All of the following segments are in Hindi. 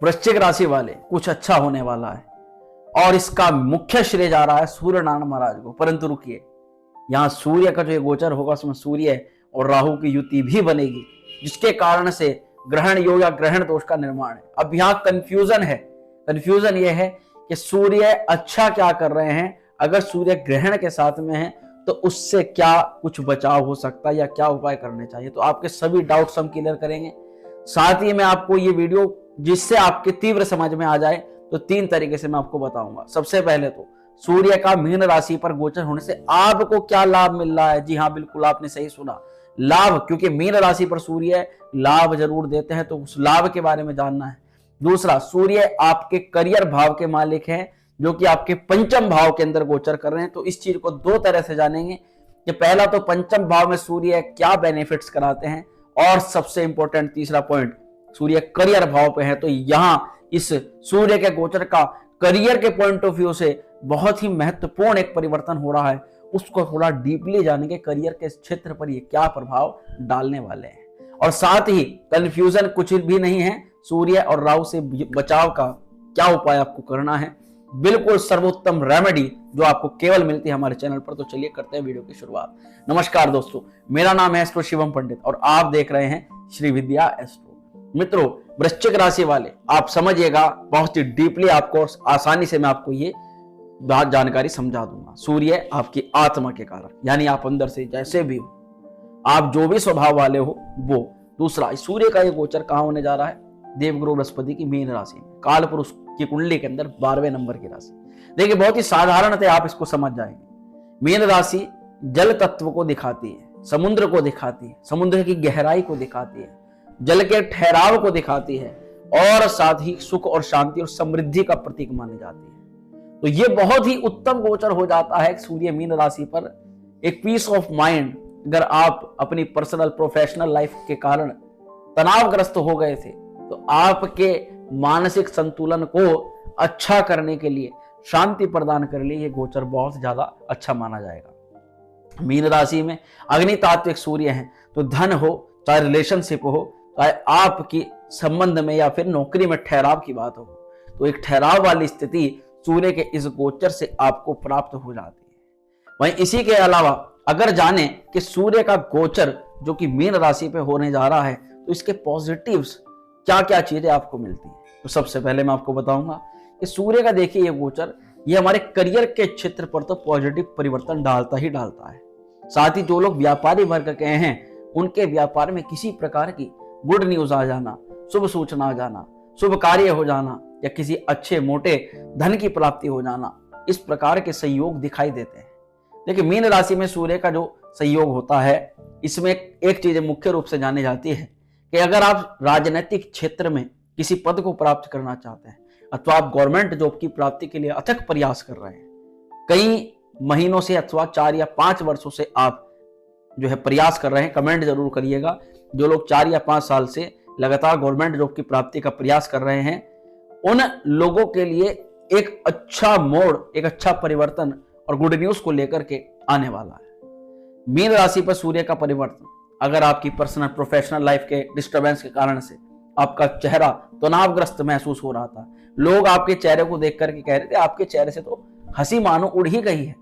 वृश्चिक राशि वाले कुछ अच्छा होने वाला है और इसका मुख्य श्रेय जा रहा है सूर्य नारायण महाराज को। परंतु रुकिए, यहाँ सूर्य का जो ये गोचर होगा उसमें सूर्य और राहु की युति भी बनेगी, जिसके कारण से ग्रहण योग या ग्रहण दोष का निर्माण है। अब यहाँ कंफ्यूजन है। कंफ्यूजन ये है कि सूर्य अच्छा क्या कर रहे हैं, अगर सूर्य ग्रहण के साथ में है तो उससे क्या कुछ बचाव हो सकता है या क्या उपाय करने चाहिए। तो आपके सभी डाउट्स हम क्लियर करेंगे। साथ ही मैं आपको ये वीडियो जिससे आपके तीव्र समझ में आ जाए तो 3 तरीके से मैं आपको बताऊंगा। सबसे पहले तो सूर्य का मीन राशि पर गोचर होने से आपको क्या लाभ मिल रहा है। जी हाँ, बिल्कुल आपने सही सुना, लाभ, क्योंकि मीन राशि पर सूर्य लाभ जरूर देते हैं, तो उस लाभ के बारे में जानना है। दूसरा, सूर्य आपके करियर भाव के मालिक हैं, जो कि आपके पंचम भाव के अंदर गोचर कर रहे हैं। तो इस चीज को 2 तरह से जानेंगे कि पहला तो पंचम भाव में सूर्य क्या बेनिफिट्स कराते हैं, और सबसे इंपॉर्टेंट तीसरा पॉइंट, सूर्य करियर भाव पे है तो यहां इस सूर्य के गोचर का करियर के पॉइंट ऑफ व्यू से बहुत ही महत्वपूर्ण एक परिवर्तन हो रहा है। उसको थोड़ा डीपली जानेंगे, करियर के क्षेत्र पर ये क्या प्रभाव डालने वाले हैं। और साथ ही कंफ्यूजन कुछ भी नहीं है, सूर्य और राहु से बचाव का क्या उपाय आपको करना है, बिल्कुल सर्वोत्तम रेमेडी जो आपको केवल मिलती है हमारे चैनल पर। तो चलिए करते हैं वीडियो की शुरुआत। नमस्कार दोस्तों, मेरा नाम है एस्ट्रो शिवम पंडित और आप देख रहे हैं श्री विद्या एस्ट्रो। मित्रों, वृश्चिक राशि वाले आप समझिएगा, बहुत ही डीपली आपको आसानी से मैं आपको ये बात जानकारी समझा दूंगा। सूर्य आपकी आत्मा के कारक, यानी आप अंदर से जैसे भी हो, आप जो भी स्वभाव वाले हो वो। दूसरा, सूर्य का ये गोचर कहां होने जा रहा है, देवगुरु बृहस्पति की मीन राशि में, काल पुरुष की कुंडली के अंदर 12वें नंबर की राशि। देखिए बहुत ही साधारण थे, आप इसको समझ जाएंगे। मीन राशि जल तत्व को दिखाती है, समुद्र को दिखाती है, समुद्र की गहराई को दिखाती है, जल के ठहराव को दिखाती है, और साथ ही सुख और शांति और समृद्धि का प्रतीक मानी जाती है। तो ये बहुत ही उत्तम गोचर हो जाता है सूर्य मीन राशि पर। एक पीस ऑफ माइंड, अगर आप अपनी पर्सनल प्रोफेशनल लाइफ के कारण तनावग्रस्त हो गए थे तो आपके मानसिक संतुलन को अच्छा करने के लिए, शांति प्रदान करने के लिए ये गोचर बहुत ज्यादा अच्छा माना जाएगा। मीन राशि में अग्नि तात्विक सूर्य हैं, तो धन हो, चाहे रिलेशनशिप हो, चाहे आपकी संबंध में या फिर नौकरी में ठहराव की बात हो, तो एक ठहराव वाली स्थिति सूर्य के इस गोचर से आपको प्राप्त हो जाती है। वहीं इसी के अलावा अगर जाने कि सूर्य का गोचर जो कि मीन राशि पे होने जा रहा है तो इसके पॉजिटिव्स क्या क्या चीजें आपको मिलती हैं, तो सबसे पहले मैं आपको बताऊंगा कि सूर्य का देखिए ये गोचर, ये हमारे करियर के क्षेत्र पर तो पॉजिटिव परिवर्तन डालता ही डालता है। साथ ही जो लोग व्यापारी वर्ग के हैं उनके व्यापार में किसी प्रकार की गुड न्यूज आ जाना, शुभ सूचना आ जाना, शुभ कार्य हो जाना या किसी अच्छे मोटे धन की प्राप्ति हो जाना, इस प्रकार के संयोग दिखाई देते हैं। देखिए मीन राशि में सूर्य का जो संयोग होता है, इसमें एक चीज मुख्य रूप से जानी जाती है कि अगर आप राजनीतिक क्षेत्र में किसी पद को प्राप्त करना चाहते हैं अथवा आप गवर्नमेंट जॉब की प्राप्ति के लिए अथक प्रयास कर रहे हैं, कई महीनों से अथवा 4 या 5 वर्षों से आप जो है प्रयास कर रहे हैं, कमेंट जरूर करिएगा। जो लोग 4 या 5 साल से लगातार गवर्नमेंट जॉब की प्राप्ति का प्रयास कर रहे हैं, उन लोगों के लिए एक अच्छा मोड़, एक अच्छा परिवर्तन और गुड न्यूज को लेकर के आने वाला है। मीन राशि पर सूर्य का परिवर्तन, अगर आपकी पर्सनल प्रोफेशनल लाइफ के डिस्टर्बेंस के कारण से आपका चेहरा तनावग्रस्त महसूस हो रहा था, लोग आपके चेहरे को देख करके कह रहे थे आपके चेहरे से तो हंसी मानो उड़ ही गई है,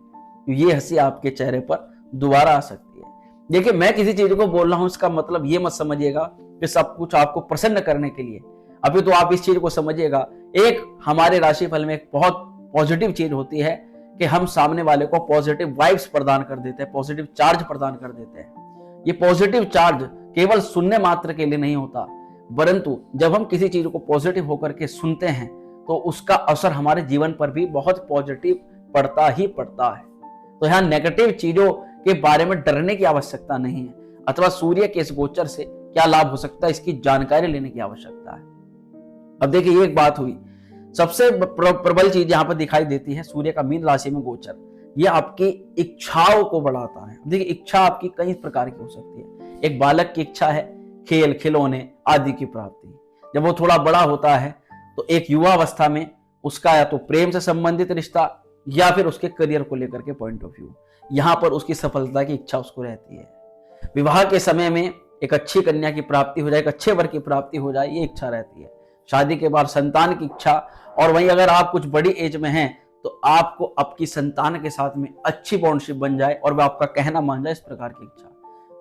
ये हंसी आपके चेहरे पर दोबारा आ सकती है। देखिए मैं किसी चीज को बोल रहा हूं, इसका मतलब ये मत समझिएगा कि सब कुछ आपको प्रसन्न करने के लिए, अभी तो आप इस चीज को समझिएगा। एक हमारे राशिफल में एक बहुत पॉजिटिव चीज होती है कि हम सामने वाले को पॉजिटिव वाइब्स प्रदान कर देते हैं, पॉजिटिव चार्ज प्रदान कर देते हैं। ये पॉजिटिव चार्ज केवल सुनने मात्र के लिए नहीं होता, परंतु जब हम किसी चीज को पॉजिटिव होकर के सुनते हैं तो उसका असर हमारे जीवन पर भी बहुत पॉजिटिव पड़ता ही पड़ता है। तो यहाँ नेगेटिव चीजों के बारे में डरने की आवश्यकता नहीं है, अथवा सूर्य के इस गोचर से क्या लाभ हो सकता है इसकी जानकारी लेने की आवश्यकता है। अब देखिए ये एक बात हुई, सबसे प्रबल चीज यहाँ पर दिखाई देती है सूर्य का मीन राशि में गोचर, ये आपकी इच्छाओं को बढ़ाता है। देखिए इच्छा आपकी कई प्रकार की हो सकती है। एक बालक की इच्छा है खेल खिलौने आदि की प्राप्ति, जब वो थोड़ा बड़ा होता है तो एक युवा अवस्था में उसका या तो प्रेम से संबंधित रिश्ता या फिर उसके करियर को लेकर के पॉइंट ऑफ व्यू, यहाँ पर उसकी सफलता की इच्छा उसको रहती है। विवाह के समय में एक अच्छी कन्या की प्राप्ति हो जाए, एक अच्छे वर की प्राप्ति हो जाए, ये इच्छा रहती है। शादी के बाद संतान की इच्छा, और वहीं अगर आप कुछ बड़ी एज में हैं तो आपको आपकी संतान के साथ में अच्छी बॉन्डशिप बन जाए और वह आपका कहना मान जाए, इस प्रकार की इच्छा।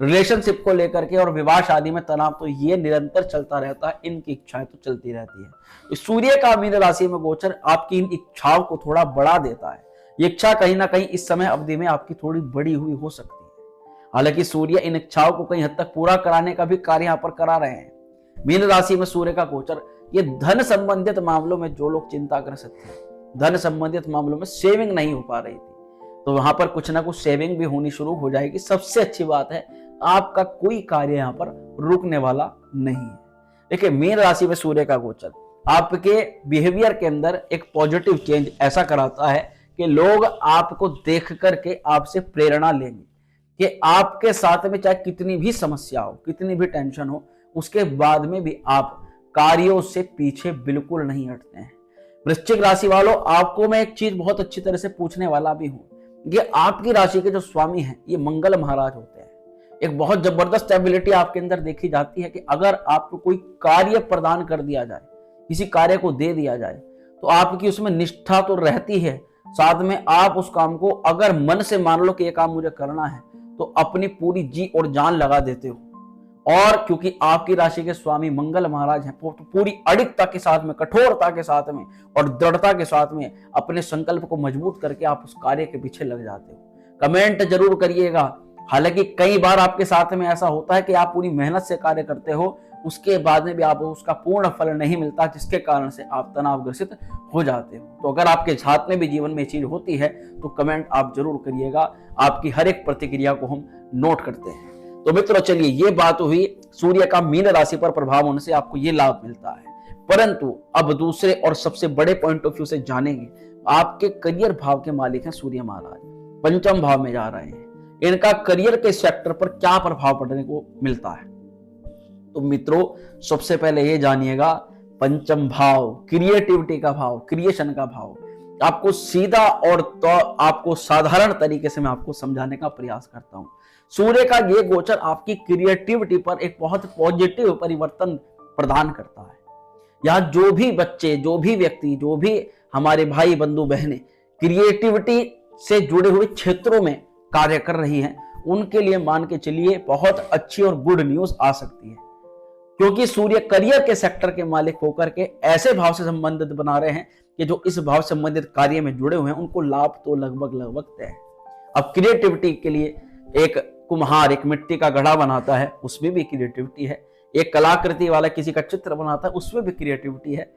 रिलेशनशिप को लेकर के और विवाह शादी में तनाव तो ये निरंतर चलता रहता है, इनकी इच्छाएं तो चलती रहती है। सूर्य का मीन राशि में गोचर आपकी इन इच्छाओं को थोड़ा बढ़ा देता है। ये इच्छा कहीं ना कहीं इस समय अवधि में आपकी थोड़ी बड़ी हुई हो सकती है। हालांकि सूर्य इन इच्छाओं को कहीं हद तक पूरा कराने का भी कार्य यहाँ पर करा रहे हैं। मीन राशि में सूर्य का गोचर ये धन संबंधित मामलों में जो लोग चिंताग्रस्त थे, धन संबंधित मामलों में सेविंग नहीं हो पा रही थी, तो वहां पर कुछ ना कुछ सेविंग भी होनी शुरू हो जाएगी। सबसे अच्छी बात है, आपका कोई कार्य यहाँ पर रुकने वाला नहीं है। देखिए, मीन राशि में सूर्य का गोचर आपके बिहेवियर के अंदर एक पॉजिटिव चेंज ऐसा कराता है कि लोग आपको देख करके आपसे प्रेरणा लेंगे कि आपके साथ में चाहे कितनी भी समस्या हो, कितनी भी टेंशन हो, उसके बाद में भी आप कार्यों से पीछे बिल्कुल नहीं हटते हैं। वृश्चिक राशि वालों, आपको मैं एक चीज बहुत अच्छी तरह से पूछने वाला भी हूं। ये आपकी राशि के जो स्वामी हैं, ये मंगल महाराज होते हैं। एक बहुत जबरदस्त एबिलिटी आपके अंदर देखी जाती है कि अगर आपको कोई कार्य प्रदान कर दिया जाए, किसी कार्य को दे दिया जाए, तो आपकी उसमें निष्ठा तो रहती है, साथ में आप उस काम को अगर मन से मान लो कि ये काम मुझे करना है, तो अपनी पूरी जी और जान लगा देते हो। और क्योंकि आपकी राशि के स्वामी मंगल महाराज हैं, तो पूरी अडिगता के साथ में, कठोरता के साथ में और दृढ़ता के साथ में अपने संकल्प को मजबूत करके आप उस कार्य के पीछे लग जाते हो। कमेंट जरूर करिएगा। हालांकि कई बार आपके साथ में ऐसा होता है कि आप पूरी मेहनत से कार्य करते हो, उसके बाद में भी आपको उसका पूर्ण फल नहीं मिलता, जिसके कारण से आप तनावग्रसित हो जाते हो। तो अगर आपके साथ में भी जीवन में चीज होती है तो कमेंट आप जरूर करिएगा। आपकी हर एक प्रतिक्रिया को हम नोट करते हैं। तो मित्रों, चलिए, ये बात हुई सूर्य का मीन राशि पर प्रभाव होने से आपको ये लाभ मिलता है। परंतु अब दूसरे और सबसे बड़े पॉइंट ऑफ व्यू से जानेंगे। आपके करियर भाव के मालिक हैं सूर्य महाराज, पंचम भाव में जा रहे हैं। इनका करियर के सेक्टर पर क्या प्रभाव पड़ने को मिलता है? तो मित्रों, सबसे पहले ये जानिएगा, पंचम भाव क्रिएटिविटी का भाव, क्रिएशन का भाव। आपको सीधा और तो आपको साधारण तरीके से मैं आपको समझाने का प्रयास करता हूं। सूर्य का ये गोचर आपकी क्रिएटिविटी पर एक बहुत पॉजिटिव परिवर्तन प्रदान करता है। यहाँ जो भी बच्चे, जो भी व्यक्ति, जो भी हमारे भाई बंधु बहनें क्रिएटिविटी से जुड़े हुए क्षेत्रों में कार्य कर रही हैं, उनके लिए मान के चलिए बहुत अच्छी और गुड न्यूज आ सकती है। क्योंकि सूर्य करियर के सेक्टर के मालिक होकर के ऐसे भाव से संबंधित बना रहे हैं कि जो इस भाव संबंधित कार्य में जुड़े हुए हैं, उनको लाभ तो लगभग तय है। अब क्रिएटिविटी के लिए एक कुम्हार एक मिट्टी का घड़ा बनाता है, उसमें भी क्रिएटिविटी है। एक कलाकृति वाला किसी का चित्र बनाता है, उसमें भी क्रिएटिविटी है।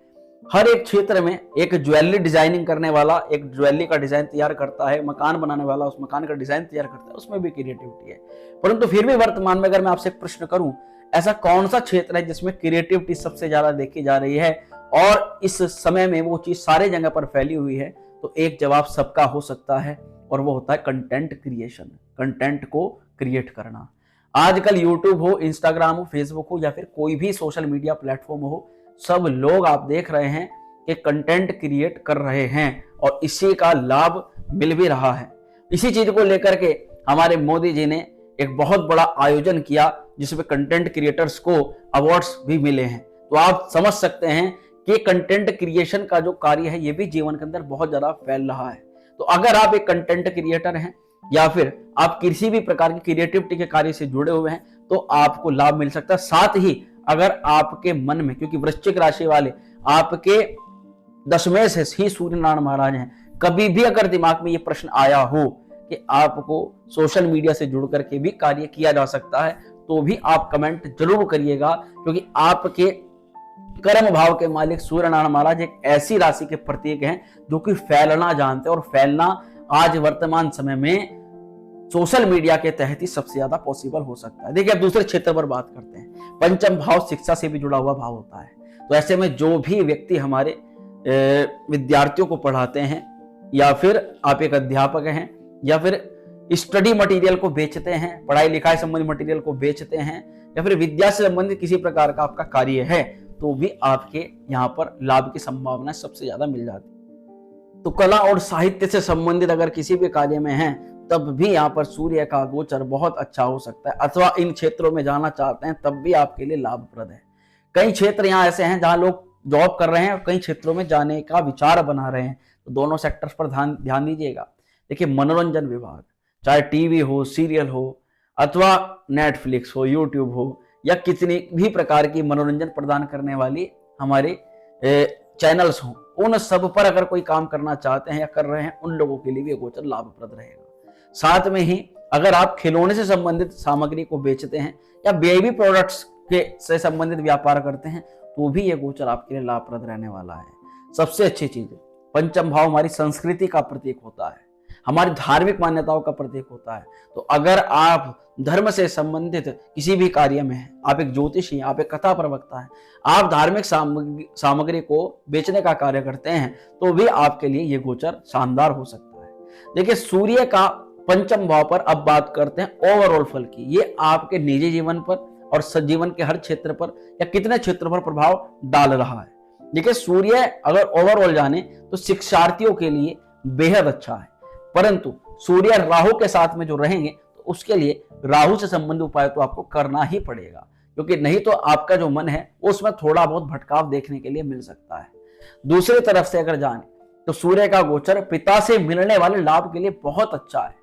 हर एक क्षेत्र में एक ज्वेलरी डिजाइनिंग करने वाला एक ज्वेलरी का डिजाइन तैयार करता है, मकान बनाने वाला उस मकान का डिजाइन तैयार करता है, उसमें भी क्रिएटिविटी है। परंतु फिर भी वर्तमान में अगर मैं आपसे एक प्रश्न करूं, ऐसा कौन सा क्षेत्र है जिसमें क्रिएटिविटी सबसे ज्यादा देखी जा रही है और इस समय में वो चीज सारे जगह पर फैली हुई है? तो एक जवाब सबका हो सकता है, और वो होता है कंटेंट क्रिएशन, कंटेंट को क्रिएट करना। आजकल यूट्यूब हो, इंस्टाग्राम हो, फेसबुक हो या फिर कोई भी सोशल मीडिया प्लेटफॉर्म हो, सब लोग आप देख रहे हैं कि कंटेंट क्रिएट कर रहे हैं और इसी का लाभ मिल भी रहा है। इसी चीज को लेकर के हमारे मोदी जी ने एक बहुत बड़ा आयोजन किया जिसमें कंटेंट क्रिएटर्स को अवार्ड्स भी मिले हैं। तो आप समझ सकते हैं कि कंटेंट क्रिएशन का जो कार्य है ये भी जीवन के अंदर बहुत ज्यादा फैल रहा है। तो अगर आप एक कंटेंट क्रिएटर हैं या फिर आप किसी भी प्रकार की क्रिएटिविटी के कार्य से जुड़े हुए हैं, तो आपको लाभ मिल सकता है। साथ ही अगर आपके मन में, क्योंकि वृश्चिक राशि वाले आपके दशमें से ही सूर्य नारायण महाराज हैं, कभी भी अगर दिमाग में ये प्रश्न आया हो कि आपको सोशल मीडिया से जुड़ करके भी कार्य किया जा सकता है, तो भी आप कमेंट जरूर करिएगा। क्योंकि आपके कर्म भाव के मालिक सूर्य नारायण महाराज एक ऐसी राशि के प्रतीक हैं जो कि फैलना जानते हैं, और फैलना आज वर्तमान समय में सोशल मीडिया के तहत ही सबसे ज्यादा पॉसिबल हो सकता है। देखिए, अब दूसरे क्षेत्र पर बात करते हैं। पंचम भाव शिक्षा से भी जुड़ा हुआ भाव होता है। तो ऐसे में जो भी व्यक्ति हमारे विद्यार्थियों को पढ़ाते हैं, या फिर आप एक अध्यापक हैं, या फिर स्टडी मटेरियल को बेचते हैं, पढ़ाई लिखाई संबंधी मटेरियल को बेचते हैं, या फिर विद्या से संबंधित किसी प्रकार का आपका कार्य है, तो भी आपके यहाँ पर लाभ की संभावना सबसे ज्यादा मिल जाती है। तो कला और साहित्य से संबंधित अगर किसी भी कार्य में हैं, तब भी यहाँ पर सूर्य का गोचर बहुत अच्छा हो सकता है। अथवा इन क्षेत्रों में जाना चाहते हैं, तब भी आपके लिए लाभप्रद है। कई क्षेत्र यहाँ ऐसे हैं जहां लोग जॉब कर रहे हैं और कई क्षेत्रों में जाने का विचार बना रहे हैं, तो दोनों सेक्टर्स पर ध्यान दीजिएगा। देखिए, मनोरंजन विभाग, चाहे टीवी हो, सीरियल हो, अथवा नेटफ्लिक्स हो, यूट्यूब हो, या कितनी भी प्रकार की मनोरंजन प्रदान करने वाली हमारे चैनल्स हों, उन सब पर अगर कोई काम करना चाहते हैं या कर रहे हैं, उन लोगों के लिए भी ये गोचर लाभप्रद रहेगा। साथ में ही अगर आप खिलौने से संबंधित सामग्री को बेचते हैं या बेबी प्रोडक्ट्स के से संबंधित व्यापार करते हैं, तो भी ये गोचर आपके लिए लाभप्रद रहने वाला है। सबसे अच्छी चीज है, पंचम भाव हमारी संस्कृति का प्रतीक होता है, हमारी धार्मिक मान्यताओं का प्रतीक होता है। तो अगर आप धर्म से संबंधित किसी भी कार्य में हैं, आप एक ज्योतिषी हैं, आप एक कथा प्रवक्ता हैं, आप धार्मिक सामग्री को बेचने का कार्य करते हैं, तो भी आपके लिए ये गोचर शानदार हो सकता है। देखिए, सूर्य का पंचम भाव पर अब बात करते हैं ओवरऑल फल की। ये आपके निजी जीवन पर और सजीवन के हर क्षेत्र पर या कितने क्षेत्रों पर प्रभाव डाल रहा है। देखिए, सूर्य अगर ओवरऑल जाने तो शिक्षार्थियों के लिए बेहद अच्छा है, परंतु सूर्य राहु के साथ में जो रहेंगे तो उसके लिए राहु से संबंधित उपाय तो आपको करना ही पड़ेगा, क्योंकि नहीं तो आपका जो मन है उसमें थोड़ा बहुत भटकाव देखने के लिए मिल सकता है। दूसरी तरफ से अगर जाने तो सूर्य का गोचर पिता से मिलने वाले लाभ के लिए बहुत अच्छा है।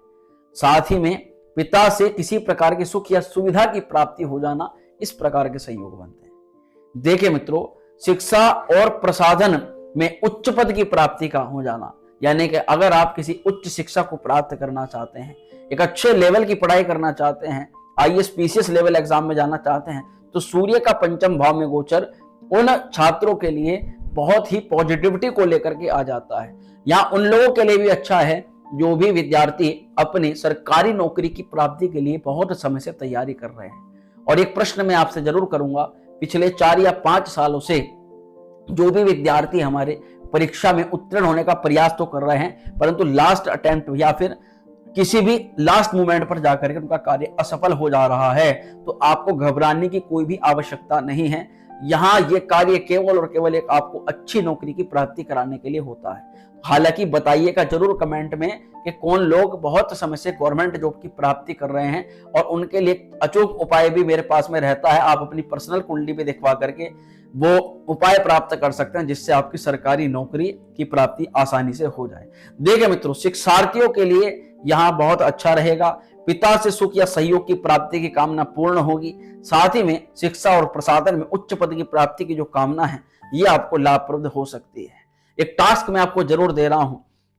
साथ ही में पिता से किसी प्रकार की सुख या सुविधा की प्राप्ति हो जाना, इस प्रकार के संयोग बनते हैं। देखिए मित्रों, शिक्षा और प्रसाधन में उच्च पद की प्राप्ति का हो जाना, यानी कि अगर आप किसी उच्च शिक्षा को प्राप्त करना चाहते हैं, एक अच्छे लेवल की पढ़ाई करना चाहते हैं, आईएएस पीसीएस लेवल एग्जाम में जाना चाहते हैं, तो सूर्य का पंचम भाव में गोचर उन छात्रों के लिए बहुत ही पॉजिटिविटी को लेकर के आ जाता है। यहाँ उन लोगों के लिए भी अच्छा है जो भी विद्यार्थी अपनी सरकारी नौकरी की प्राप्ति के लिए बहुत समय से तैयारी कर रहे हैं। और एक प्रश्न मैं आपसे जरूर करूंगा, पिछले 4 या 5 सालों से जो भी विद्यार्थी हमारे परीक्षा में उत्तीर्ण होने का प्रयास तो कर रहे हैं, परंतु लास्ट अटेम्प्ट या फिर किसी भी लास्ट मोमेंट पर जाकर के उनका कार्य असफल हो जा रहा है, तो आपको घबराने की कोई भी आवश्यकता नहीं है। यहाँ ये कार्य केवल और केवल एक आपको अच्छी नौकरी की प्राप्ति कराने के लिए होता है। हालांकि बताइएगा जरूर कमेंट में कि कौन लोग बहुत समय से गवर्नमेंट जॉब की प्राप्ति कर रहे हैं, और उनके लिए अचूक उपाय भी मेरे पास में रहता है। आप अपनी पर्सनल कुंडली में दिखवा करके वो उपाय प्राप्त कर सकते हैं, जिससे आपकी सरकारी नौकरी की प्राप्ति आसानी से हो जाए। देखिए मित्रों, शिक्षार्थियों के लिए यहाँ बहुत अच्छा रहेगा। पिता से सुख या सहयोग की प्राप्ति की कामना पूर्ण होगी। साथ ही में शिक्षा और प्रसाधन में उच्च पद की प्राप्ति की जो कामना है, ये आपको लाभप्रद हो सकती है। एक टास्क मैं आपको जरूर दे रहा हूं,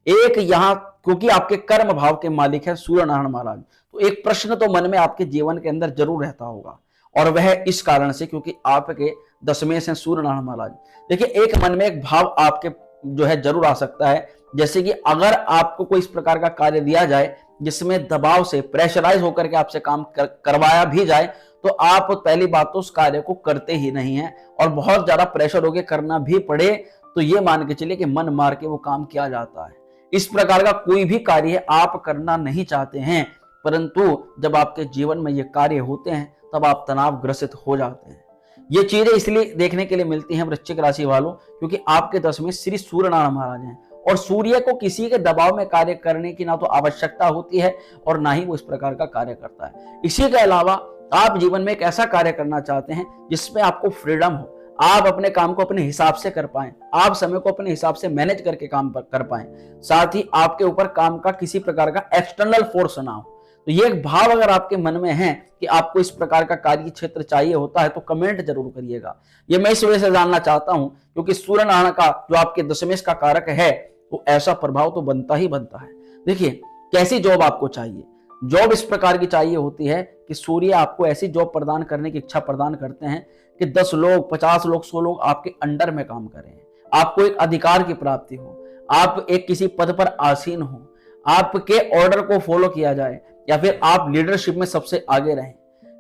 एक यहाँ, क्योंकि आपके कर्म भाव के मालिक है सूर्य नारायण महाराज, तो एक प्रश्न तो मन में आपके जीवन के अंदर जरूर रहता होगा, और वह इस कारण से क्योंकि आपके दशमेश हैं सूर्य नारायण महाराज। देखिए, एक मन में एक भाव आपके जो है जरूर आ सकता है, जैसे कि अगर आपको कोई इस प्रकार का कार्य दिया जाए जिसमें दबाव से प्रेशराइज होकर के आपसे काम करवाया भी जाए, तो आप पहली बात तो उस कार्य को करते ही नहीं है, और बहुत ज्यादा प्रेशर होकर करना भी पड़े तो ये मान के चलिए कि मन मार के वो काम किया जाता है। इस प्रकार का कोई भी कार्य आप करना नहीं चाहते हैं, परंतु जब आपके जीवन में ये कार्य होते हैं तब आप तनाव ग्रसित हो जाते हैं। ये चीजें इसलिए देखने के लिए मिलती हैं वृश्चिक राशि वालों, क्योंकि आपके 10 में श्री सूर्य नारायण महाराज हैं, और सूर्य को किसी के दबाव में कार्य करने की ना तो आवश्यकता होती है और ना ही वो इस प्रकार का कार्य करता है। इसी के अलावा आप जीवन में एक ऐसा कार्य करना चाहते हैं जिसमें आपको फ्रीडम हो, आप अपने काम को अपने हिसाब से कर पाएं, आप समय को अपने हिसाब से मैनेज करके काम कर पाएं, साथ ही आपके ऊपर काम का किसी प्रकार का एक्सटर्नल फोर्स ना हो। तो ये एक भाव अगर आपके मन में है कि आपको इस प्रकार का कार्य क्षेत्र चाहिए होता है, तो कमेंट जरूर करिएगा। ये मैं इस वजह से जानना चाहता हूं क्योंकि सूर्य नारायण का जो आपके दशमेश का कारक है, तो ऐसा प्रभाव तो बनता ही बनता है। देखिए, कैसी जॉब आपको चाहिए, जॉब इस प्रकार की चाहिए होती है कि सूर्य आपको ऐसी जॉब प्रदान करने की इच्छा प्रदान करते हैं कि 10 लोग, 50 लोग, 100 लोग आपके अंडर में काम करें, आपको एक अधिकार की प्राप्ति हो, आप एक किसी पद पर आसीन हो, आपके ऑर्डर को फॉलो किया जाए, या फिर आप लीडरशिप में सबसे आगे रहें।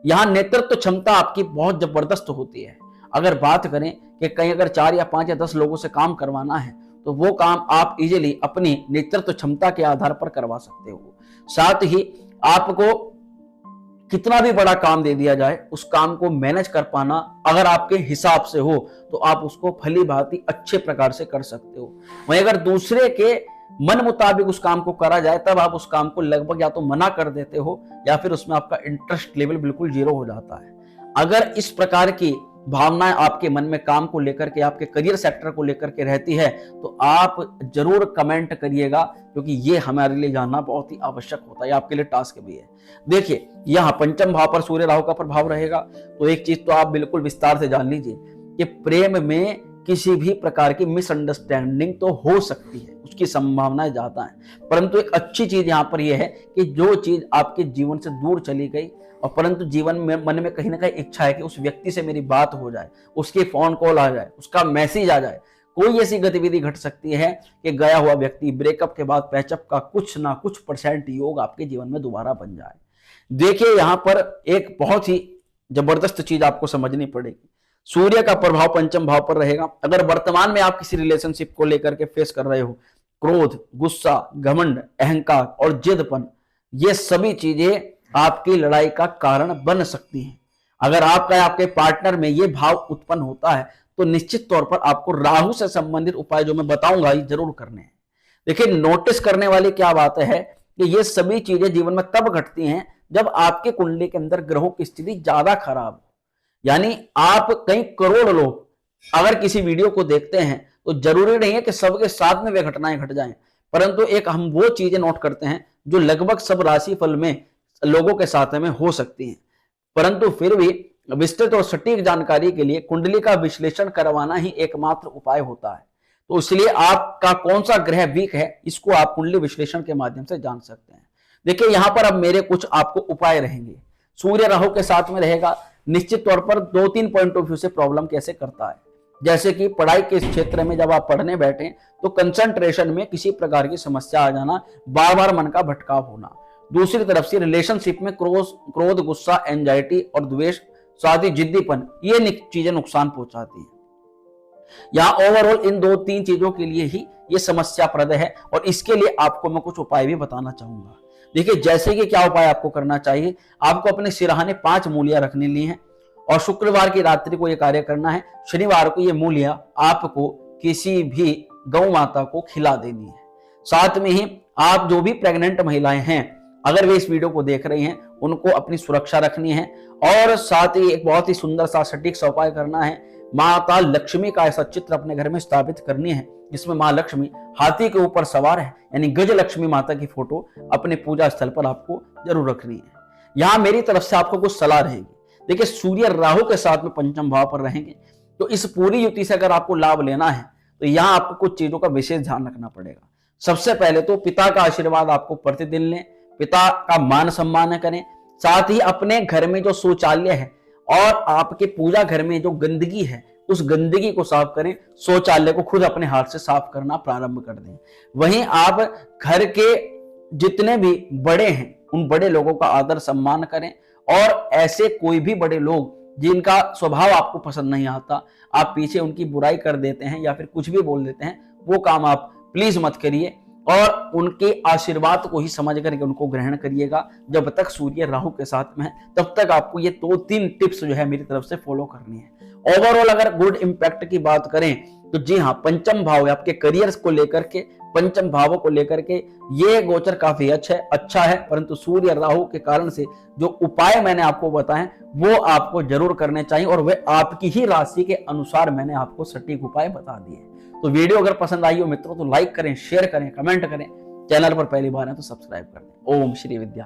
यहाँ नेतृत्व क्षमता आपकी बहुत जबरदस्त होती है। अगर बात करें कि कहीं अगर 4 या 5 या 10 लोगों से काम करवाना है, तो वो काम आप इजीली अपनी नेतृत्व क्षमता के आधार पर करवा सकते हो। साथ ही आपको कितना भी बड़ा काम दे दिया जाए, उस काम को मैनेज कर पाना अगर आपके हिसाब से हो, तो आप उसको भली भांति अच्छे प्रकार से कर सकते हो। वहीं अगर दूसरे के मन मुताबिक उस काम को करा जाए, तब आप उस काम को लगभग या तो मना कर देते हो, या फिर उसमें आपका इंटरेस्ट लेवल बिल्कुल 0 हो जाता है। अगर इस प्रकार की भावनाएं आपके मन में काम को लेकर के, आपके करियर सेक्टर को लेकर के रहती है, तो आप जरूर कमेंट करिएगा, क्योंकि ये हमारे लिए जानना बहुत ही आवश्यक होता है, आपके लिए टास्क भी है। देखिए यहाँ पंचम भाव पर सूर्य राहु का प्रभाव रहेगा, तो एक चीज तो आप बिल्कुल विस्तार से जान लीजिए कि प्रेम में किसी भी प्रकार की मिसअंडरस्टैंडिंग तो हो सकती है, उसकी संभावनाएं ज्यादा है, परंतु एक अच्छी चीज यहाँ पर यह है कि जो चीज आपके जीवन से दूर चली गई और परंतु जीवन में मन में कहीं ना कहीं इच्छा है कि उस व्यक्ति से मेरी बात हो जाए, उसकी फोन कॉल आ जाए, उसका मैसेज आ जाए, कोई ऐसी गतिविधि घट सकती है कि गया हुआ व्यक्ति ब्रेकअप के बाद पैचअप का कुछ ना कुछ % योग आपके जीवन में दोबारा बन जाए। देखिए यहाँ पर एक बहुत ही जबरदस्त चीज आपको समझनी पड़ेगी। सूर्य का प्रभाव पंचम भाव पर रहेगा। अगर वर्तमान में आप किसी रिलेशनशिप को लेकर के फेस कर रहे हो, क्रोध, गुस्सा, घमंड, अहंकार और जिदपन, ये सभी चीजें आपकी लड़ाई का कारण बन सकती हैं। अगर आपका आपके पार्टनर में ये भाव उत्पन्न होता है तो निश्चित तौर पर आपको राहु से संबंधित उपाय जो मैं बताऊंगा ये जरूर करने हैं। देखिए नोटिस करने वाली क्या बात है कि ये सभी चीजें जीवन में तब घटती हैं जब आपके कुंडली के अंदर ग्रहों की स्थिति ज्यादा खराब हो। यानी आप कई करोड़ लोग अगर किसी वीडियो को देखते हैं तो जरूरी नहीं है कि सबके साथ में वे घटनाएं घट जाएं, परंतु एक हम वो चीजें नोट करते हैं जो लगभग सब राशि फल में लोगों के साथ में हो सकती हैं। परंतु फिर भी विस्तृत और सटीक जानकारी के लिए कुंडली का विश्लेषण करवाना ही एकमात्र उपाय होता है। तो इसलिए आपका कौन सा ग्रह वीक है इसको आप कुंडली विश्लेषण के माध्यम से जान सकते हैं। देखिए यहां पर अब मेरे कुछ आपको उपाय रहेंगे। सूर्य राहु के साथ में रहेगा, निश्चित तौर पर 2-3 पॉइंट ऑफ व्यू से प्रॉब्लम कैसे करता है। जैसे कि पढ़ाई के क्षेत्र में जब आप पढ़ने बैठे तो कंसंट्रेशन में किसी प्रकार की समस्या आ जाना, बार बार मन का भटकाव होना। दूसरी तरफ से रिलेशनशिप में क्रोध, गुस्सा, एंजाइटी और द्वेष, साथ ही जिद्दीपन, ये चीजें नुकसान पहुंचाती हैं। यहाँ ओवरऑल इन 2-3 चीजों के लिए ही ये समस्याप्रद है और इसके लिए आपको मैं कुछ उपाय भी बताना चाहूंगा। देखिए जैसे कि क्या उपाय आपको करना चाहिए, आपको अपने सिरहाने 5 मूलियां रखने ली हैं और शुक्रवार की रात्रि को यह कार्य करना है। शनिवार को ये मूलियां आपको किसी भी गौ माता को खिला देनी है। साथ में ही आप जो भी प्रेग्नेंट महिलाएं हैं, अगर वे इस वीडियो को देख रही हैं, उनको अपनी सुरक्षा रखनी है और साथ ही एक बहुत ही सुंदर सा सटीक सा उपाय करना है। माता लक्ष्मी का ऐसा चित्र अपने घर में स्थापित करनी है जिसमें मां लक्ष्मी हाथी के ऊपर सवार है, यानी गज लक्ष्मी माता की फोटो अपने पूजा स्थल पर आपको जरूर रखनी है। यहां मेरी तरफ से आपको कुछ सलाह रहेगी। देखिए सूर्य राहु के साथ में पंचम भाव पर रहेंगे, तो इस पूरी युति से अगर आपको लाभ लेना है तो यहाँ आपको कुछ चीजों का विशेष ध्यान रखना पड़ेगा। सबसे पहले तो पिता का आशीर्वाद आपको प्रतिदिन लें, पिता का मान सम्मान करें, साथ ही अपने घर में जो शौचालय है और आपके पूजा घर में जो गंदगी है उस गंदगी को साफ करें। शौचालय को खुद अपने हाथ से साफ करना प्रारंभ कर दें। वहीं आप घर के जितने भी बड़े हैं उन बड़े लोगों का आदर सम्मान करें और ऐसे कोई भी बड़े लोग जिनका स्वभाव आपको पसंद नहीं आता, आप पीछे उनकी बुराई कर देते हैं या फिर कुछ भी बोल देते हैं, वो काम आप प्लीज मत करिए और उनके आशीर्वाद को ही समझ करके उनको ग्रहण करिएगा। जब तक सूर्य राहु के साथ में है तब तक आपको ये 2-3 टिप्स जो है मेरी तरफ से फॉलो करनी है। ओवरऑल अगर गुड इंपैक्ट की बात करें तो जी हाँ, पंचम भाव आपके करियर को लेकर के, पंचम भावों को लेकर के ये गोचर काफी अच्छा है, परंतु सूर्य राहु के कारण से जो उपाय मैंने आपको बताए वो आपको जरूर करने चाहिए और वे आपकी ही राशि के अनुसार मैंने आपको सटीक उपाय बता दिए। तो वीडियो अगर पसंद आई हो मित्रों तो लाइक करें, शेयर करें, कमेंट करें। चैनल पर पहली बार है तो सब्सक्राइब कर दें। ओम श्री विद्या।